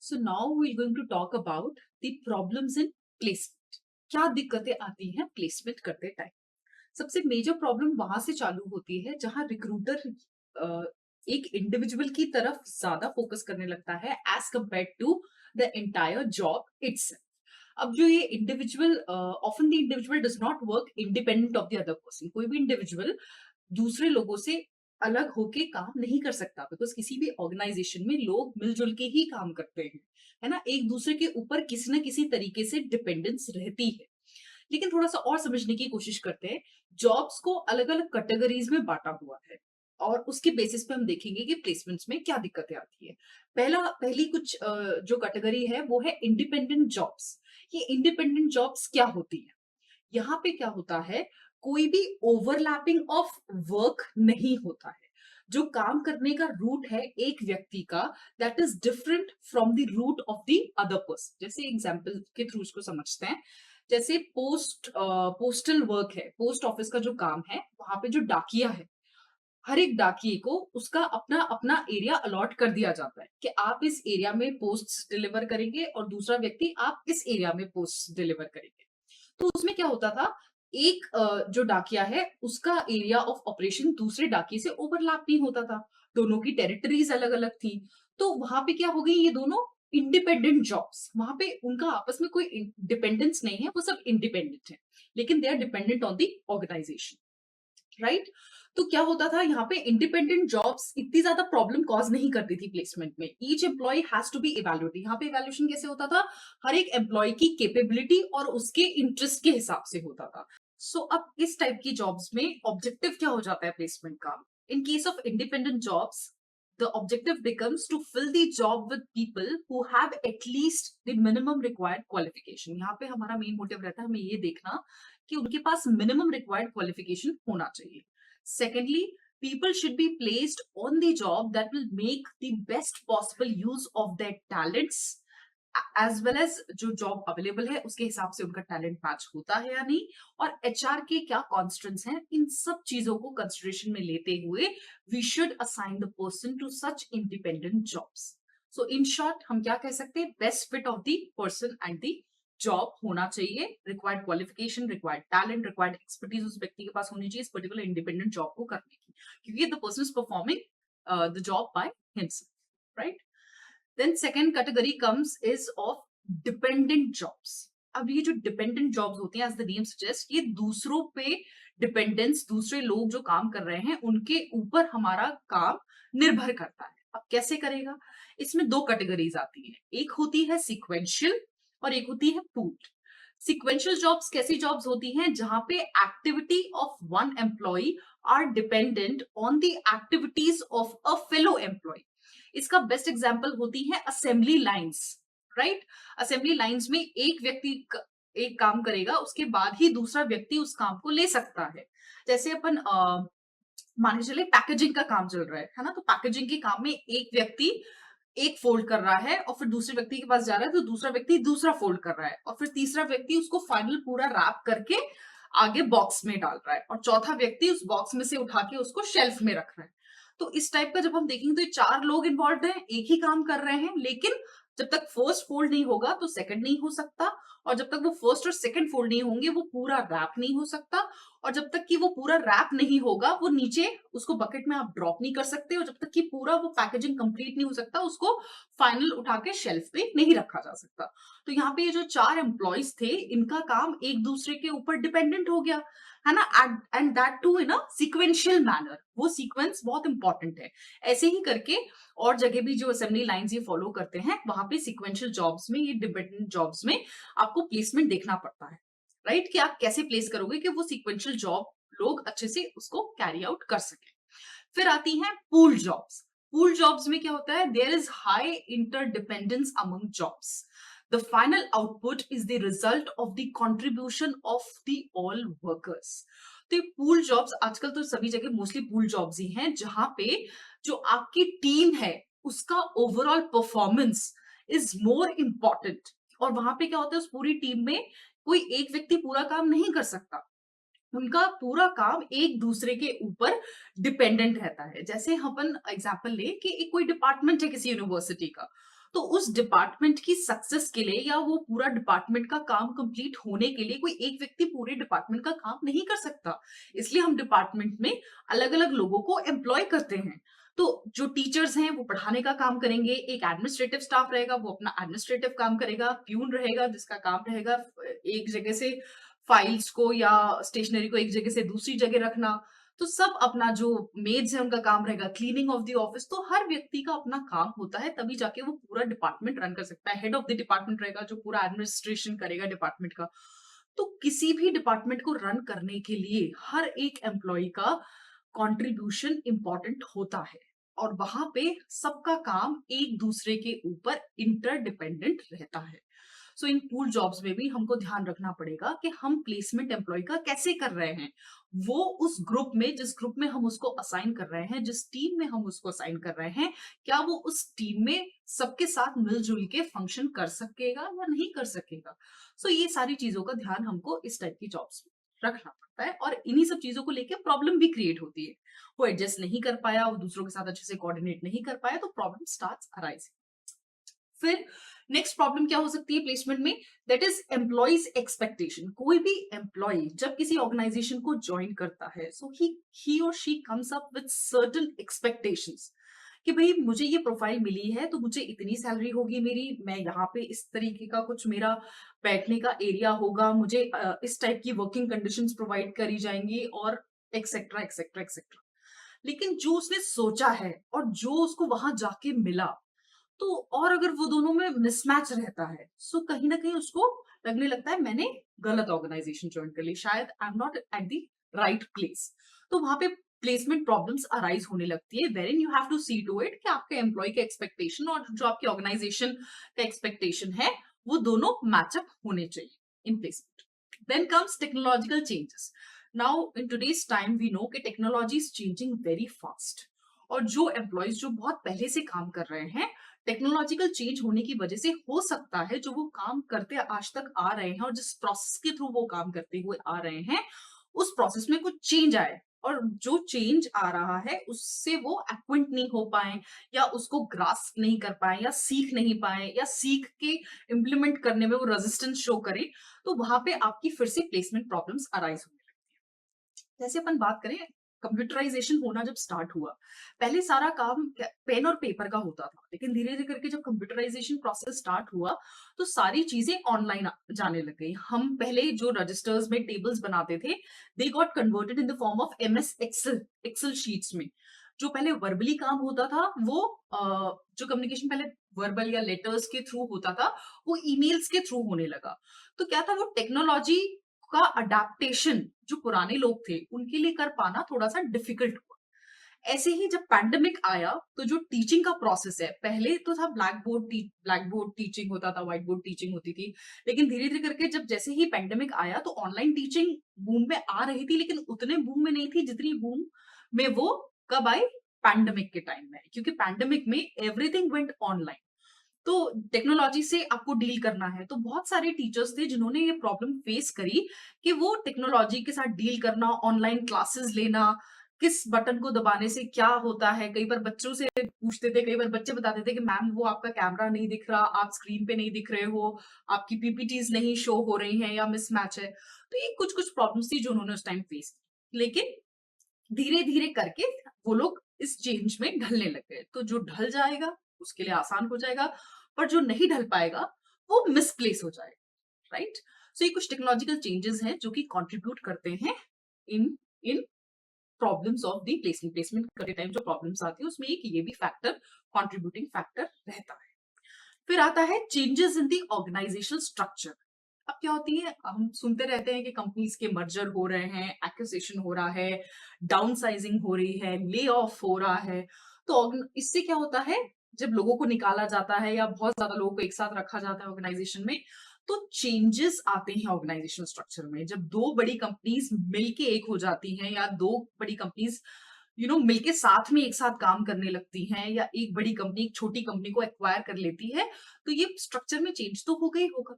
So now we're going to talk about the problems in placement. क्या दिक्कतें आती हैं प्लेसमेंट करते टाइम? सबसे मेजर प्रॉब्लम वहां से चालू होती है जहां रिक्रूटर एक इंडिविजुअल की तरफ ज्यादा फोकस करने लगता है as compare to the entire job itself. अब जो ये individual often the individual does not work independent of the other person. कोई भी इंडिविजुअल दूसरे लोगों से अलग होके काम नहीं कर सकता, बिकॉज किसी भी ऑर्गेनाइजेशन में लोग मिलजुल के ही काम करते हैं, है ना। एक दूसरे के ऊपर किसी ना किसी तरीके से डिपेंडेंस रहती है। लेकिन थोड़ा सा और समझने की कोशिश करते हैं। जॉब्स को अलग अलग कैटेगरीज में बांटा हुआ है और उसके बेसिस पे हम देखेंगे कि प्लेसमेंट्स में क्या दिक्कतें आती है। पहली कुछ जो कैटेगरी है वो है इंडिपेंडेंट जॉब्स। ये इंडिपेंडेंट जॉब्स क्या होती है? यहाँ पे क्या होता है, कोई भी ओवरलैपिंग ऑफ वर्क नहीं होता है। जो काम करने का रूट है एक व्यक्ति का, that is different from the route of the other person. जैसे एग्जांपल के थ्रू इसको समझते हैं। जैसे पोस्टल वर्क है, पोस्ट ऑफिस का जो काम है, वहां पे जो डाकिया है, हर एक डाकिये को उसका अपना अपना एरिया अलॉट कर दिया जाता है कि आप इस एरिया में पोस्ट डिलीवर करेंगे और दूसरा व्यक्ति आप इस एरिया में पोस्ट डिलीवर करेंगे। तो उसमें क्या होता था, एक जो डाकिया है उसका एरिया ऑफ ऑपरेशन दूसरे डाकिये से ओवरलैप नहीं होता था। दोनों की टेरिटरीज अलग अलग थी। तो वहां पे क्या हो गई, ये दोनों इंडिपेंडेंट जॉब्स, वहां पे उनका आपस में कोई डिपेंडेंस नहीं है, वो सब इंडिपेंडेंट है, लेकिन they are dependent on the organisation, right. तो क्या होता था, यहाँ पे इंडिपेंडेंट जॉब्स इतनी ज्यादा प्रॉब्लम कॉज नहीं करती थी प्लेसमेंट में। Each employee has to be evaluated. यहाँ पे इवेल्युएशन कैसे होता था, हर एक एम्प्लॉय की कैपेबिलिटी और उसके इंटरेस्ट के हिसाब से होता था। सो अब इस टाइप की जॉब्स में ऑब्जेक्टिव क्या हो जाता है प्लेसमेंट का? In case of independent jobs, the objective becomes to fill the job with people who have at least the minimum required qualification। यहाँ पे हमारा मेन मोटिव रहता है हमें ये देखना कि उनके पास मिनिमम रिक्वायर्ड क्वालिफिकेशन होना चाहिए। Secondly, people should be placed on the job that will make the best possible use of their talents as well as जो जॉब अवेलेबल है उसके हिसाब से उनका टैलेंट मैच होता है या नहीं, और एचआर के क्या कॉन्स्टेंट्स हैं, इन सब चीजों को कंसिडरेशन में लेते हुए we should assign the person to such independent jobs. So in short हम क्या कह सकते हैं, best fit of the person and the job होना चाहिए। Required qualification, required talent, required expertise उस व्यक्ति के पास होनी चाहिए इस पर्टिकुलर इंडिपेंडेंट जॉब को करने की, क्योंकि the person is performing the job by himself, right. Then second category comes is of dependent jobs. अब ये जो डिपेंडेंट जॉब्स होती हैं, एज द नेम सजेस्ट, ये दूसरों पे डिपेंडेंस, दूसरे लोग जो काम कर रहे हैं उनके ऊपर हमारा काम निर्भर करता है। अब कैसे करेगा? इसमें दो कैटेगरीज आती है, एक होती है सिक्वेंशियल और एक होती है पूल्ड। सिक्वेंशियल जॉब्स कैसी जॉब्स होती हैं, जहां पे activity of one employee are dependent on the activities of a fellow employee. इसका बेस्ट एग्जांपल होती है assembly lines, right. Assembly lines में एक व्यक्ति एक काम करेगा, उसके बाद ही दूसरा व्यक्ति उस काम को ले सकता है। जैसे अपन मान के चले पैकेजिंग का काम चल रहा है ना, तो पैकेजिंग के काम में एक व्यक्ति एक फोल्ड कर रहा है और फिर दूसरे व्यक्ति के पास जा रहा है, तो दूसरा व्यक्ति दूसरा फोल्ड कर रहा है और फिर तीसरा व्यक्ति उसको फाइनल पूरा रैप करके आगे बॉक्स में डाल रहा है और चौथा व्यक्ति उस बॉक्स में से उठा के उसको शेल्फ में रख रहा है। तो इस टाइप का जब हम देखेंगे तो ये चार लोग इन्वॉल्व हैं, एक ही काम कर रहे हैं, लेकिन जब तक फर्स्ट फोल्ड नहीं होगा तो सेकंड नहीं हो सकता, और जब तक वो फर्स्ट और सेकंड फोल्ड नहीं होंगे वो पूरा रैप नहीं हो सकता, और जब तक कि वो पूरा रैप नहीं होगा वो नीचे उसको बकेट में आप ड्रॉप नहीं कर सकते, और जब तक कि पूरा वो पैकेजिंग कंप्लीट नहीं हो सकता उसको फाइनल उठा के शेल्फ पे नहीं रखा जा सकता। तो यहाँ पे ये जो चार एम्प्लॉयज थे, इनका काम एक दूसरे के ऊपर डिपेंडेंट हो गया, है ना, and that too in a sequential manner. वो सीक्वेंस बहुत इंपॉर्टेंट है। ऐसे ही करके और जगह भी जो असेंबली लाइंस ये फॉलो करते हैं, वहां पे सीक्वेंशियल जॉब्स में, ये डिपेंडेंट जॉब्स में आपको प्लेसमेंट देखना पड़ता है, राइट, कि आप कैसे प्लेस करोगे कि वो सीक्वेंशियल जॉब लोग अच्छे से उसको कैरी आउट कर सके। फिर आती हैं पूल जॉब्स। पूल जॉब्स में क्या होता है, there is high interdependence among jobs. The final output is the result of the contribution of the all workers। तो ये पूल जॉब्स आजकल तो सभी जगह मोस्टली पूल जॉब्स ही हैं, जहां पे जो आपकी टीम है उसका overall performance is more important. और वहां पे क्या होता है, उस पूरी टीम में कोई एक व्यक्ति पूरा काम नहीं कर सकता, उनका पूरा काम एक दूसरे के ऊपर डिपेंडेंट रहता है। जैसे अपन एग्जांपल ले कि एक कोई डिपार्टमेंट है किसी यूनिवर्सिटी का, तो उस डिपार्टमेंट की सक्सेस के लिए या वो पूरा डिपार्टमेंट का काम कंप्लीट होने के लिए कोई एक व्यक्ति पूरे डिपार्टमेंट का काम नहीं कर सकता। इसलिए हम डिपार्टमेंट में अलग-अलग लोगों को एम्प्लॉय करते हैं। तो जो टीचर्स हैं वो पढ़ाने का काम करेंगे, एक एडमिनिस्ट्रेटिव स्टाफ रहेगा वो अपना एडमिनिस्ट्रेटिव काम करेगा, प्यून रहेगा जिसका काम रहेगा एक जगह से फाइल्स को या स्टेशनरी को एक जगह से दूसरी जगह रखना। तो सब अपना जो मेड्स है उनका काम रहेगा क्लीनिंग ऑफ द ऑफिस। तो हर व्यक्ति का अपना काम होता है तभी जाके वो पूरा डिपार्टमेंट रन कर सकता है। हेड ऑफ द डिपार्टमेंट रहेगा जो पूरा एडमिनिस्ट्रेशन करेगा डिपार्टमेंट का। तो किसी भी डिपार्टमेंट को रन करने के लिए हर एक एम्प्लॉय का कंट्रीब्यूशन इंपॉर्टेंट होता है और वहां पे सबका काम एक दूसरे के ऊपर इंटरडिपेंडेंट रहता है। सो इन पूल जॉब्स में भी हमको ध्यान रखना पड़ेगा कि हम प्लेसमेंट एम्प्लॉय का कैसे कर रहे हैं। वो उस ग्रुप में जिस ग्रुप में हम उसको असाइन कर रहे हैं, जिस टीम में हम उसको असाइन कर रहे हैं, क्या वो उस टीम में सबके साथ मिलजुल के फंक्शन कर सकेगा या नहीं कर सकेगा। सो ये सारी चीजों का ध्यान हमको इस टाइप की जॉब्स में रखना पड़ता है और इन्हीं सब चीजों को लेकर प्रॉब्लम भी क्रिएट होती है। वो एडजस्ट नहीं कर पाया, वो दूसरों के साथ अच्छे से कोऑर्डिनेट नहीं कर पाया, तो प्रॉब्लम स्टार्ट्स अराइजिंग। फिर नेक्स्ट प्रॉब्लम क्या हो सकती है प्लेसमेंट में, दैट इज एम्प्लॉइज एक्सपेक्टेशन। कोई भी एम्प्लॉय जब किसी ऑर्गेनाइजेशन को ज्वाइन करता है, सो ही और she comes up with certain expectations कि भाई मुझे ये प्रोफाइल मिली है तो मुझे इतनी सैलरी होगी मेरी, मैं यहाँ पे इस तरीके का कुछ मेरा बैठने का एरिया होगा, मुझे इस टाइप की वर्किंग कंडीशंस प्रोवाइड करी जाएंगी और एक्सेट्रा एक्सेट्रा एक्सेट्रा। लेकिन जो उसने सोचा है और जो उसको वहां जाके मिला, तो और अगर वो दोनों में मिसमैच रहता है, सो कहीं ना कहीं उसको लगने लगता है मैंने गलत ऑर्गेनाइजेशन ज्वाइन कर ली, शायद I am not at the right place. तो वहां पे प्लेसमेंट प्रॉब्लम्स अराइज होने लगती है, wherein you have to see to it कि आपके एम्प्लॉय के एक्सपेक्टेशन और जो आपकी ऑर्गेनाइजेशन का एक्सपेक्टेशन है वो दोनों मैचअप होने चाहिए in placement. Then comes technological changes. Now in today's time we know कि technology is changing very fast और जो एम्प्लॉयज जो बहुत पहले से काम कर रहे हैं, टेक्नोलॉजिकल चेंज होने की वजह से हो सकता है जो वो काम करते आज तक आ रहे हैं और जिस प्रोसेस के थ्रू वो काम करते हुए आ रहे हैं, उस प्रोसेस में कुछ चेंज आए और जो चेंज आ रहा है उससे वो एक्विंट नहीं हो पाए या उसको ग्रास्प नहीं कर पाए या सीख नहीं पाए या सीख के इम्प्लीमेंट करने में वो रेजिस्टेंस शो करे, तो वहां पे आपकी फिर से प्लेसमेंट प्रॉब्लम्स अराइज होने लगती है। जैसे अपन बात करें, कंप्यूटराइजेशन होना जब स्टार्ट हुआ, पहले सारा काम पेन और पेपर का होता था, लेकिन धीरे धीरे करके जब कंप्यूटराइजेशन प्रोसेस स्टार्ट हुआ तो सारी चीजें ऑनलाइन जाने लग गई। हम पहले जो रजिस्टर्स में टेबल्स बनाते थे, they got converted in the form of MS Excel, Excel sheets में। जो पहले वर्बली काम होता था वो जो कम्युनिकेशन पहले वर्बल या लेटर्स के थ्रू होता था, वो ईमेल्स के थ्रू होने लगा। तो क्या था, वो टेक्नोलॉजी का अडेप्टेशन जो पुराने लोग थे उनके लिए कर पाना थोड़ा सा डिफिकल्ट हुआ। ऐसे ही जब पैंडेमिक आया तो जो टीचिंग का प्रोसेस है, पहले तो था ब्लैक बोर्ड टीचिंग होता था, व्हाइट बोर्ड टीचिंग होती थी, लेकिन धीरे धीरे करके जब जैसे ही पैंडेमिक आया तो ऑनलाइन टीचिंग बूम में आ रही थी, लेकिन उतने बूम में नहीं थी जितनी बूम में वो कब आई, पैंडेमिक के टाइम में, क्योंकि पैंडेमिक में एवरीथिंग वेंट ऑनलाइन। तो टेक्नोलॉजी से आपको डील करना है, तो बहुत सारे टीचर्स थे जिन्होंने ये प्रॉब्लम फेस करी कि वो टेक्नोलॉजी के साथ डील करना, ऑनलाइन क्लासेस लेना, किस बटन को दबाने से क्या होता है। कई बार बच्चों से पूछते थे, कई बार बच्चे बताते थे कि मैम वो आपका कैमरा नहीं दिख रहा, आप स्क्रीन पे नहीं दिख रहे हो, आपकी पीपीटीज नहीं शो हो रही हैं या मिसमैच है। तो ये कुछ कुछ प्रॉब्लम्स थी जो उन्होंने उस टाइम फेस की, लेकिन धीरे धीरे करके वो लोग इस चेंज में ढलने लग गए। तो जो ढल जाएगा उसके लिए आसान हो जाएगा, पर जो नहीं ढल पाएगा वो मिसप्लेस हो जाएगा, राइट। सो ये कुछ टेक्नोलॉजिकल चेंजेस हैं जो कि कंट्रीब्यूट करते हैं in in problems of the placement. Placement करते टाइम जो प्रॉब्लम्स आती है उसमें एक ये भी फैक्टर कंट्रीब्यूटिंग फैक्टर रहता है। फिर आता है changes in the organisational structure. अब क्या होती है, हम सुनते रहते हैं कि कंपनीज के मर्जर हो रहे हैं, एक्विजिशन हो रहा है, डाउन साइजिंग हो रही है, ले ऑफ हो रहा है। तो इससे क्या होता है, जब लोगों को निकाला जाता है या बहुत ज्यादा लोगों को एक साथ रखा जाता है ऑर्गेनाइजेशन में, तो चेंजेस आते हैं ऑर्गेनाइजेशनल स्ट्रक्चर में। जब दो बड़ी कंपनीज मिलके एक हो जाती हैं या दो बड़ी कंपनीज मिलके साथ में एक साथ काम करने लगती हैं, या एक बड़ी कंपनी एक छोटी कंपनी को एक्वायर कर लेती है, तो ये स्ट्रक्चर में चेंज तो हो गई होगा,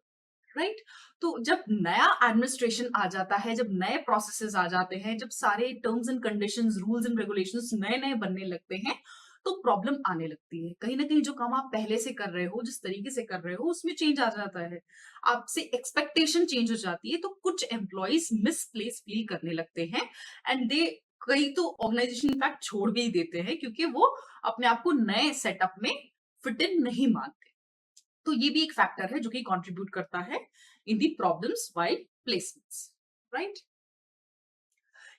राइट। तो जब नया एडमिनिस्ट्रेशन आ जाता है, जब नए प्रोसेसेस आ जाते हैं, जब सारे terms and conditions, rules and regulations नए नए बनने लगते हैं, तो प्रॉब्लम आने लगती है। कहीं ना कहीं जो काम आप पहले से कर रहे हो, जिस तरीके से कर रहे हो, उसमें चेंज आ जाता है, आपसे एक्सपेक्टेशन चेंज हो जाती है, तो कुछ एम्प्लॉयज मिसप्लेस फील करने लगते हैं एंड दे कई तो ऑर्गेनाइजेशन इनफैक्ट छोड़ भी देते हैं क्योंकि वो अपने आप को नए सेटअप में फिट इन नहीं मानते। तो ये भी एक फैक्टर है जो कि कंट्रीब्यूट करता है in the problems while placements, right.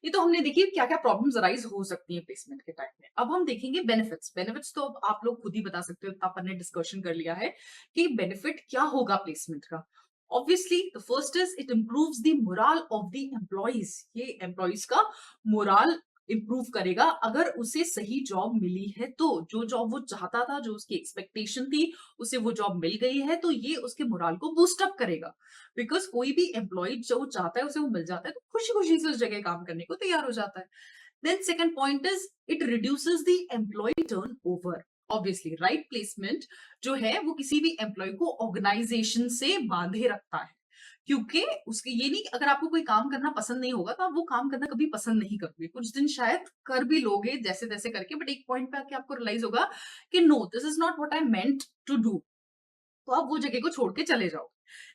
ये तो हमने देखिए क्या क्या प्रॉब्लम्स अराइज हो सकती है प्लेसमेंट के टाइम में। अब हम देखेंगे बेनिफिट्स। बेनिफिट्स तो अब आप लोग खुद ही बता सकते हो, अपन ने डिस्कशन कर लिया है कि बेनिफिट क्या होगा प्लेसमेंट का। Obviously the first is it improves the morale of the employees. ये एम्प्लॉइज का मोरल इम्प्रूव करेगा अगर उसे सही जॉब मिली है, तो जो जॉब वो चाहता था, जो उसकी एक्सपेक्टेशन थी, उसे वो जॉब मिल गई है, तो ये उसके मोरल को बूस्ट अप करेगा। बिकॉज कोई भी एम्प्लॉय जो चाहता है उसे वो मिल जाता है, तो खुशी खुशी से उस जगह काम करने को तैयार हो जाता है। Then second point is it reduces the employee turn over. Obviously right placement जो है वो किसी भी एम्प्लॉय को ऑर्गेनाइजेशन से बांधे रखता है, क्योंकि उसके ये नहीं, अगर आपको कोई काम करना पसंद नहीं होगा तो आप वो काम करना कभी पसंद नहीं करोगे। कुछ दिन शायद कर भी लोगे जैसे तैसे करके, बट एक पॉइंट पे आके आपको रियलाइज होगा कि no, this is not what I meant to do, तो आप वो जगह को छोड़ के चले जाओ।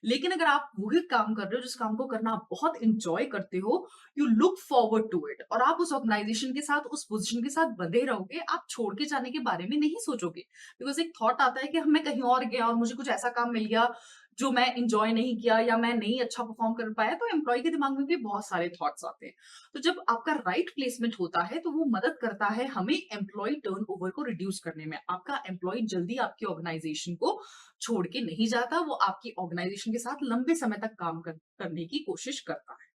लेकिन अगर आप वही काम कर रहे हो जिस काम को करना आप बहुत इंजॉय करते हो, you look forward to it, और आप उस ऑर्गेनाइजेशन के साथ, उस पोजीशन के साथ बंधे रहोगे, आप छोड़ के जाने के बारे में नहीं सोचोगे। बिकॉज एक थॉट आता है कि हम मैं कहीं और गया और मुझे कुछ ऐसा काम मिल गया जो मैं इंजॉय नहीं किया या मैं नहीं अच्छा परफॉर्म कर पाया, तो एम्प्लॉय के दिमाग में भी बहुत सारे थॉट्स आते हैं। तो जब आपका राइट प्लेसमेंट होता है तो वो मदद करता है हमें एम्प्लॉय टर्नओवर को रिड्यूस करने में। आपका एम्प्लॉय जल्दी आपकी ऑर्गेनाइजेशन को छोड़ के नहीं जाता, वो आपकी ऑर्गेनाइजेशन के साथ लंबे समय तक काम करने की कोशिश करता है।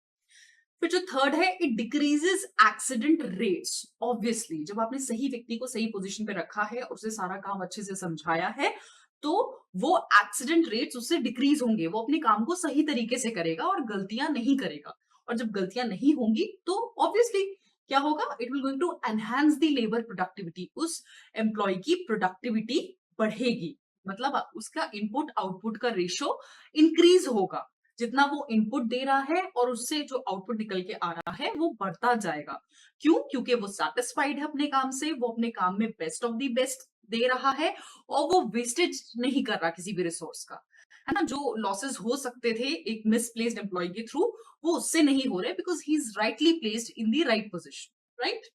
फिर जो थर्ड है, it decreases accident rates. Obviously जब आपने सही व्यक्ति को सही पोजीशन पे रखा है और उसे सारा काम अच्छे से समझाया है, तो वो एक्सीडेंट रेट्स उससे डिक्रीज होंगे, वो अपने काम को सही तरीके से करेगा और गलतियां नहीं करेगा। और जब गलतियां नहीं होंगी तो ऑब्वियसली क्या होगा, it will going to enhance the labour productivity. उस एम्प्लॉय की प्रोडक्टिविटी बढ़ेगी, मतलब उसका इनपुट आउटपुट का रेशो इंक्रीज होगा। जितना वो इनपुट दे रहा है और उससे जो आउटपुट निकल के आ रहा है वो बढ़ता जाएगा। क्यों? क्योंकि वो सेटिस्फाइड है अपने काम से, वो अपने काम में बेस्ट ऑफ द बेस्ट दे रहा है और वो वेस्टेज नहीं कर रहा किसी भी रिसोर्स का, है ना। जो लॉसेस हो सकते थे एक मिसप्लेस्ड एम्प्लॉय के थ्रू, वो उससे नहीं हो रहे, because he is rightly placed in the right position, right.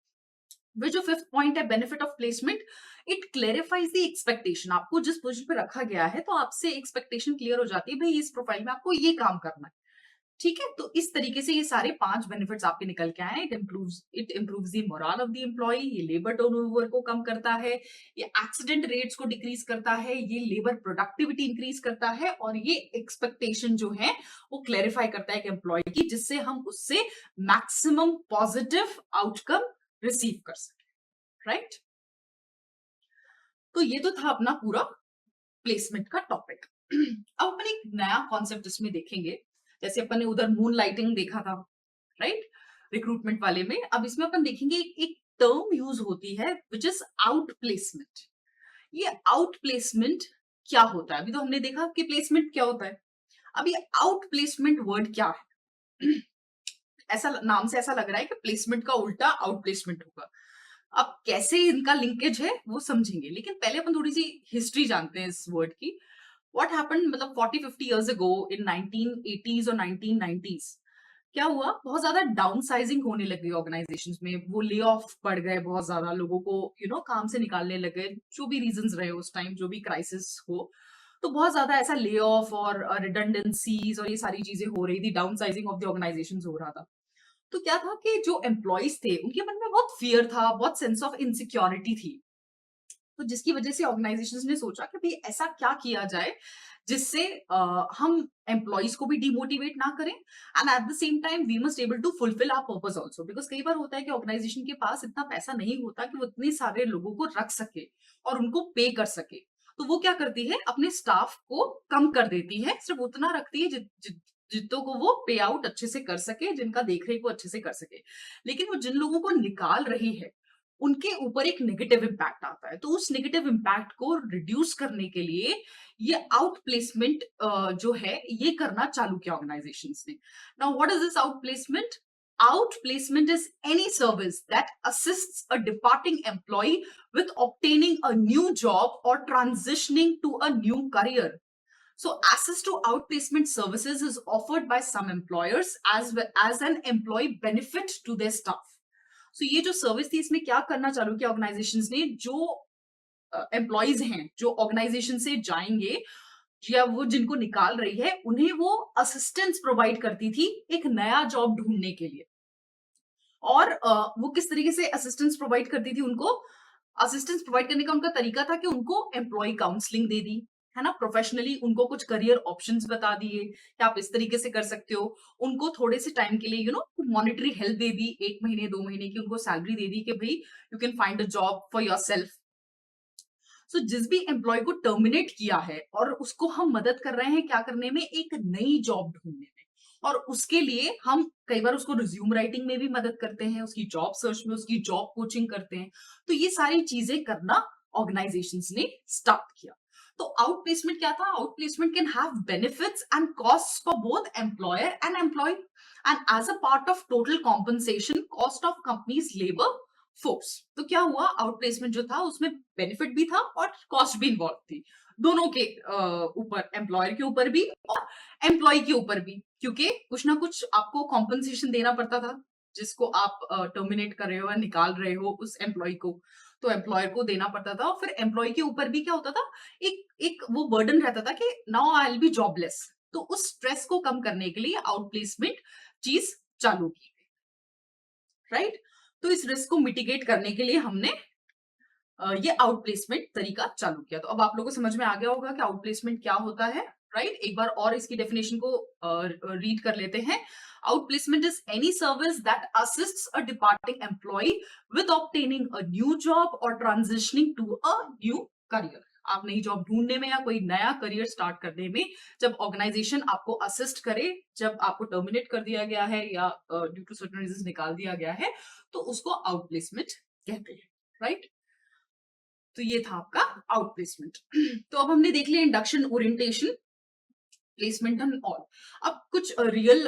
वे जो फिफ्थ पॉइंट है, benefit of placement, it clarifies the expectation. आपको जिस पोजीशन पे रखा गया है तो आपसे एक्सपेक्टेशन क्लियर हो जाती है, भाई इस प्रोफाइल में आपको ये काम करना है, ठीक है। तो इस तरीके से ये सारे 5 बेनिफिट्स आपके निकल के आए। It improves the morale of the employee, ये लेबर टर्नओवर को कम करता है, ये एक्सीडेंट रेट्स को डिक्रीज करता है, ये लेबर प्रोडक्टिविटी इंक्रीज करता है, और ये एक्सपेक्टेशन जो है वो क्लेरिफाई करता है एक एम्प्लॉय की, जिससे हम उससे मैक्सिमम पॉजिटिव आउटकम रिसीव कर सके, राइट। तो ये तो था अपना पूरा प्लेसमेंट का टॉपिक। अब अपन एक नया कॉन्सेप्ट इसमें देखेंगे। जैसे अपन ने उधर मून लाइटिंग देखा था, राइट, रिक्रूटमेंट वाले में। अब इसमें अपन देखेंगे एक टर्म यूज होती है विच इज आउट प्लेसमेंट। ये आउट प्लेसमेंट क्या होता है? अभी तो हमने देखा कि प्लेसमेंट क्या होता है। अब ये आउट प्लेसमेंट वर्ड क्या है? ऐसा नाम से ऐसा लग रहा है कि प्लेसमेंट का उल्टा आउट प्लेसमेंट होगा। अब कैसे इनका लिंकेज है वो समझेंगे, लेकिन पहले अपन थोड़ी सी हिस्ट्री जानते हैं इस वर्ड की। व्हाट हैपेंड, मतलब 40-50 इयर्स अगो इन 1980s और 1990s, क्या हुआ, बहुत ज्यादा डाउन साइजिंग होने लग गई ऑर्गेनाइजेशंस में। वो ले ऑफ बढ़ गए, बहुत ज्यादा लोगों को काम से निकालने लगे, जो भी रीजंस रहे उस टाइम, जो भी क्राइसिस हो। तो बहुत ज्यादा ऐसा ले ऑफ और रिडंडेंसीज और ये सारी चीजें हो रही थी, downsizing of the organisation हो रहा था। तो क्या था कि जो एम्प्लॉयज थे उनके मन में बहुत फियर था, बहुत सेंस ऑफ इनसिक्योरिटी थी। तो जिसकी वजह से ऑर्गेनाइजेशंस ने सोचा कि भाई ऐसा क्या किया जाए जिससे हम एम्प्लॉयज को भी डिमोटिवेट ना करें, and at the same time we must able to fulfil our purpose also. Because कई बार होता है कि ऑर्गेनाइजेशन के पास इतना पैसा नहीं होता कि वो इतने सारे लोगों को रख सके और उनको पे कर सके। तो वो क्या करती है, अपने स्टाफ को कम कर देती है, सिर्फ उतना रखती है जितनों को वो पे आउट अच्छे से कर सके, जिनका देखरेख वो अच्छे से कर सके। लेकिन वो जिन लोगों को निकाल रही है उनके ऊपर एक नेगेटिव इम्पैक्ट आता है। तो उस नेगेटिव इम्पैक्ट को रिड्यूस करने के लिए ये आउट प्लेसमेंट जो है ये करना चालू किया ऑर्गेनाइजेशंस ने। Now what is this out placement? Outplacement is any service that assists a departing employee with obtaining a new job or transitioning to a new career. So access to outplacement services is offered by some employers as well as an employee benefit to their staff. So ये जो service थी इसमें क्या करना चालू किया organisations ने, जो एम्प्लॉइज हैं जो ऑर्गेनाइजेशन से जाएंगे या वो जिनको निकाल रही है उन्हें वो असिस्टेंस प्रोवाइड करती थी एक नया जॉब ढूंढने के लिए। और वो किस तरीके से असिस्टेंस प्रोवाइड करती थी उनको, असिस्टेंस प्रोवाइड करने का उनका तरीका था कि उनको एम्प्लॉय काउंसलिंग दे दी, है ना, प्रोफेशनली उनको कुछ करियर ऑप्शंस बता दिए कि आप इस तरीके से कर सकते हो, उनको थोड़े से टाइम के लिए मॉनिटरी हेल्प दे दी, 1 महीने 2 महीने की उनको सैलरी दे दी कि भाई you can find a job for yourself. So जिस भी एम्प्लॉय को टर्मिनेट किया है और उसको हम मदद कर रहे हैं क्या करने में, एक नई जॉब ढूंढने में, और उसके लिए हम कई बार उसको रिज्यूम राइटिंग में भी मदद करते हैं, उसकी जॉब सर्च में उसकी जॉब कोचिंग करते हैं। तो ये सारी चीजें करना ऑर्गेनाइजेशंस ने स्टार्ट किया। तो आउटप्लेसमेंट क्या था, outplacement can have benefits and cost for both employer and employee and as a part of total compensation cost of companies labour force. तो क्या हुआ, आउटप्लेसमेंट जो था उसमें बेनिफिट भी था और कॉस्ट भी इन्वॉल्व थी, दोनों के ऊपर, एम्प्लॉयर के ऊपर भी और एम्प्लॉय के ऊपर भी, क्योंकि कुछ ना कुछ आपको कॉम्पनसेशन देना पड़ता था जिसको आप टर्मिनेट कर रहे हो या निकाल रहे हो उस एम्प्लॉय को, तो एम्प्लॉयर को देना पड़ता था। और फिर एम्प्लॉय के ऊपर भी क्या होता था, एक एक वो बर्डन रहता था कि now I will be jobless. तो उस स्ट्रेस को कम करने के लिए आउटप्लेसमेंट चीज चालू की, राइट। तो इस रिस्क को मिटिगेट करने के लिए हमने ये आउटप्लेसमेंट तरीका चालू किया। तो अब आप लोगों को समझ में आ गया होगा कि आउटप्लेसमेंट क्या होता है, राइट। एक बार और इसकी डेफिनेशन को रीड कर लेते हैं। Outplacement is any service that assists a departing employee with obtaining a new job or transitioning to a new career. आप नई जॉब ढूंढने में या कोई नया करियर स्टार्ट करने में जब ऑर्गेनाइजेशन आपको असिस्ट करे, जब आपको टर्मिनेट कर दिया गया है या ड्यू टू सर्टेन रीजंस निकाल दिया गया है, तो उसको आउटप्लेसमेंट कहते हैं, राइट। तो ये था आपका आउटप्लेसमेंट। तो अब हमने देख लिया induction, orientation, placement and all. अब कुछ रियल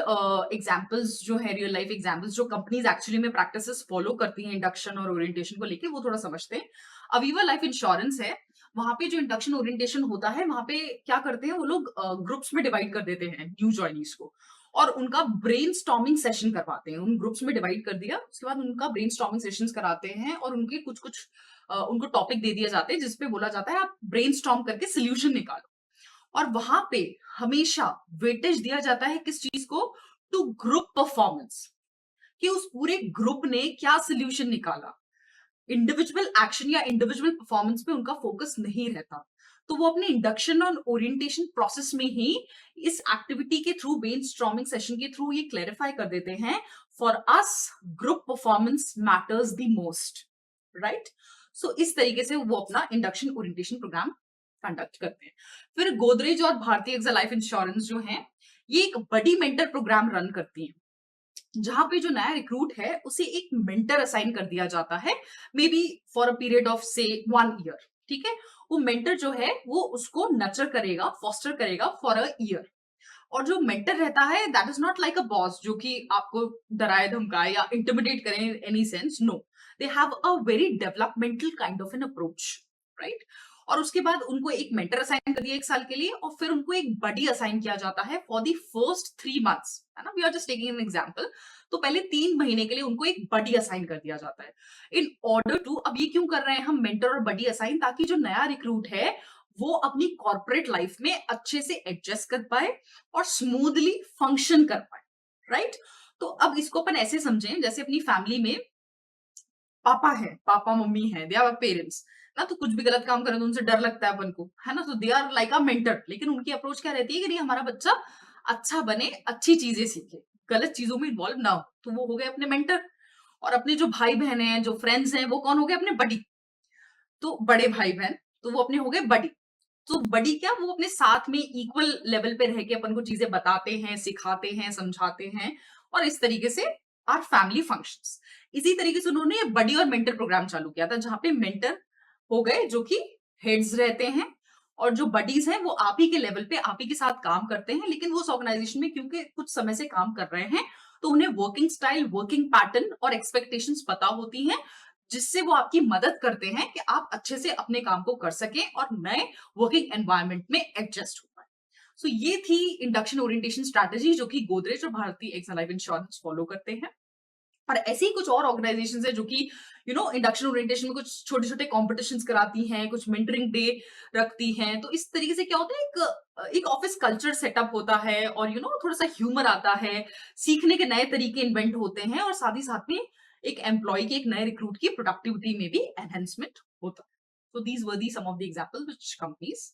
एग्जांपल्स जो है, रियल लाइफ एग्जांपल्स जो कंपनीज एक्चुअली में प्रैक्टिसेस फॉलो करती हैं इंडक्शन और ओरिएंटेशन को लेके, वो थोड़ा समझते हैं। अवीवा लाइफ इंश्योरेंस है, वहां पे जो इंडक्शन ओरिएंटेशन होता है वहां पे क्या करते हैं वो लोग, ग्रुप्स में डिवाइड कर देते हैं न्यू ज्वाइनीज को और उनका ब्रेन स्टॉर्मिंग सेशन करवाते हैं। उन ग्रुप्स में डिवाइड कर दिया, उसके बाद उनका ब्रेन स्टॉर्मिंग सेशंस कराते हैं और उनके कुछ कुछ उनको टॉपिक दे दिया जाते हैं जिसपे बोला जाता है आप ब्रेन स्टॉर्म करके सोल्यूशन निकालो। और वहां पे हमेशा वेटेज दिया जाता है किस चीज को, टू ग्रुप परफॉर्मेंस, कि उस पूरे ग्रुप ने क्या सोल्यूशन निकाला। इंडिविजुअल एक्शन या इंडिविजुअल परफॉर्मेंस पे उनका फोकस नहीं रहता। तो वो अपने इंडक्शन और ओरिएंटेशन प्रोसेस में ही इस एक्टिविटी के थ्रू, ब्रेन स्टॉर्मिंग सेशन के थ्रू ये क्लैरिफाई कर देते हैं, for us group performance matters the most, right. So इस तरीके से वो अपना इंडक्शन ओरिएंटेशन प्रोग्राम कंडक्ट करते हैं। फिर गोदरेज और भारतीय एक्सा लाइफ इंश्योरेंस जो है, ये एक बड़ी मेंटर प्रोग्राम रन करती है जहां पे जो नया रिक्रूट है उसे एक मेंटर असाइन कर दिया जाता है, may be for a period of से 1 ईयर, ठीक है। वो मेंटर जो है वो उसको नर्चर करेगा, फॉस्टर करेगा फॉर अ ईयर। और जो मेंटर रहता है that is not like a boss जो कि आपको डराए धमकाए या इंटिमिडेट करे in any sense, no, they have a very developmental kind of an approach, right. और उसके बाद उनको एक मेंटर असाइन कर दिया 1 साल के लिए और फिर उनको एक बडी असाइन किया जाता है फॉर द फर्स्ट 3 मंथ्स, है ना, we are just taking an example. तो पहले 3 महीने के लिए उनको एक बडी असाइन कर दिया जाता है इन ऑर्डर टू, अब ये क्यों कर रहे हैं हम मेंटर और बडी असाइन, ताकि जो नया रिक्रूट है वो अपनी कॉर्पोरेट लाइफ में अच्छे से एडजस्ट कर पाए और स्मूथली फंक्शन कर पाए, राइट। तो अब इसको अपन ऐसे समझें जैसे अपनी फैमिली में पापा है, पापा मम्मी है, दे आर पेरेंट्स ना, तो कुछ भी गलत काम करें तो उनसे डर लगता है अपन को, है ना। तो they are like a mentor, लेकिन उनकी अप्रोच क्या रहती है कि नहीं, हमारा बच्चा अच्छा बने, अच्छी चीजें सीखे, गलत चीजों में इन्वॉल्व ना हो। तो वो हो गए अपने मेंटर। और अपने जो भाई बहन हैं, जो फ्रेंड्स हैं, वो कौन हो गए, अपने बडी। तो बड़े भाई बहन, तो वो अपने हो गए बडी। तो बड़ी क्या, वो अपने साथ में इक्वल लेवल पे रह के अपन को चीजें बताते हैं, सिखाते हैं, समझाते हैं, और इस तरीके से आर फैमिली फंक्शंस। इसी तरीके से उन्होंने बडी और मेंटर प्रोग्राम चालू किया था जहां पे मेंटर हो गए जो कि हेड्स रहते हैं और जो बडीज हैं वो आप ही के लेवल पे आप ही के साथ काम करते हैं, लेकिन वो उस ऑर्गेनाइजेशन में क्योंकि कुछ समय से काम कर रहे हैं तो उन्हें वर्किंग स्टाइल, वर्किंग पैटर्न और एक्सपेक्टेशंस पता होती हैं, जिससे वो आपकी मदद करते हैं कि आप अच्छे से अपने काम को कर सकें और नए वर्किंग एनवायरनमेंट में एडजस्ट हो पाएँ। सो ये थी इंडक्शन ओरिएंटेशन स्ट्रैटेजी जो कि गोदरेज और भारतीय एक्स लाइफ इंश्योरेंस फॉलो करते हैं। और ऐसे ही कुछ और ऑर्गेनाइजेशंस हैं जो कि इंडक्शन ओरिएंटेशन में कुछ छोटे-छोटे कॉम्पिटिशन्स कराती हैं, कुछ मेंटरिंग डे रखती हैं। तो इस तरीके से क्या होता है, एक ऑफिस कल्चर सेटअप होता है और थोड़ा-सा ह्यूमर आता है, सीखने के नए तरीके इन्वेंट होते हैं और साथ ही साथ में एक एम्प्लॉयी की, एक नए रिक्रूट की प्रोडक्टिविटी में भी एनहांसमेंट होता है। So these were the some of the example which companies